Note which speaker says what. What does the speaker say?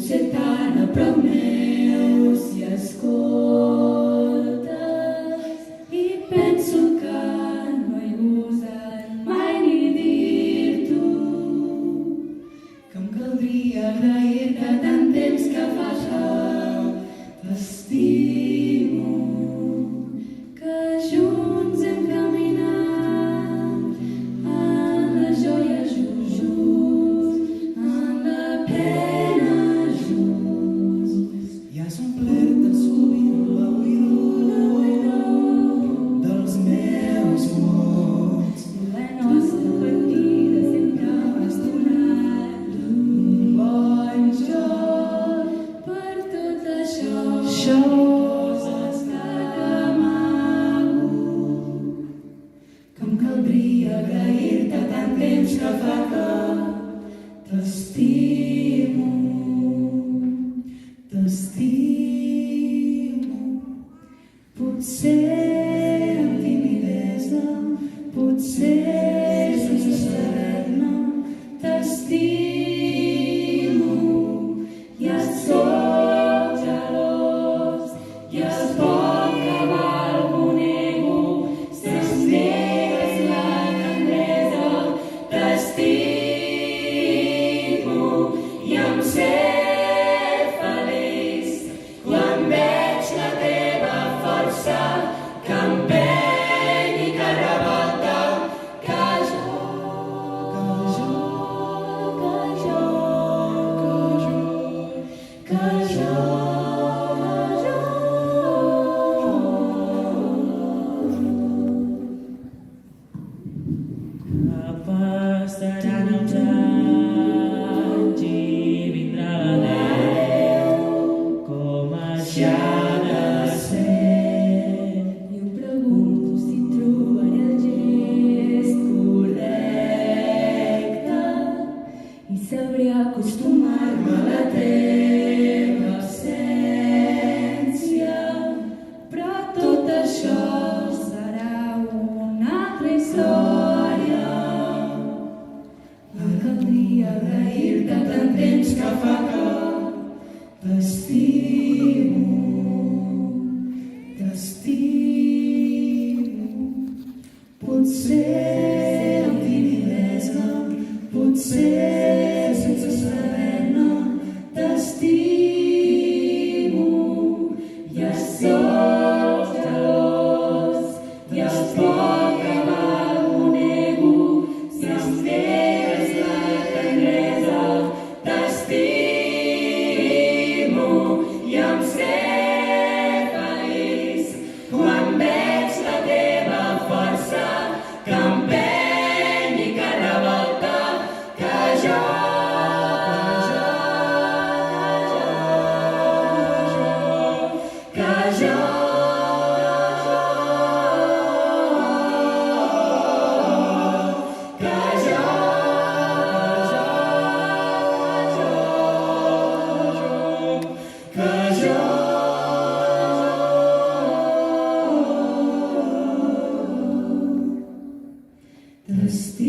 Speaker 1: potser tan a prop meu si escoltes i penso que no he gosat mai ni dir-t'ho que em caldria agrair-te tant temps que fa que t'estimo, que junts hem caminat en la joia just, en la pena just.
Speaker 2: I has omplert de sovint la buidor dels meus mots.
Speaker 1: La nostra partida sempre m'has donat un bon joc. Per tot això coses que t'amago, que em caldria agrair-te tant temps que fa que t'estimo, t'estimo. Potser amb timidesa, potser sense saber-ne, t'estimo. I sóc gelós, i és poc que val un ego, si em negues la tendresa, t'estimo. I em sé feliç quan veig la teva força que empeny i que revolta, que jo, que jo.
Speaker 3: Que passaran els anys i vindrà l'adeu, com això ha de ser.
Speaker 1: I em pregunto si trobaré el gest correcte i sabré acostumar-me a la teva absència. Però tot això serà una altra història. Em caldria agrair-te tant temps que fa que t'estimo, t'estimo. Potser amb timidesa, potser sense saber-ne, t'estimo. I sóc gelós, i és poc que val un ego, si em negues la tendresa, t'estimo. I em sé feliç quan veig la teva força que empeny i que revolta, que jo, que jo, que jo, que jo. T'estimo.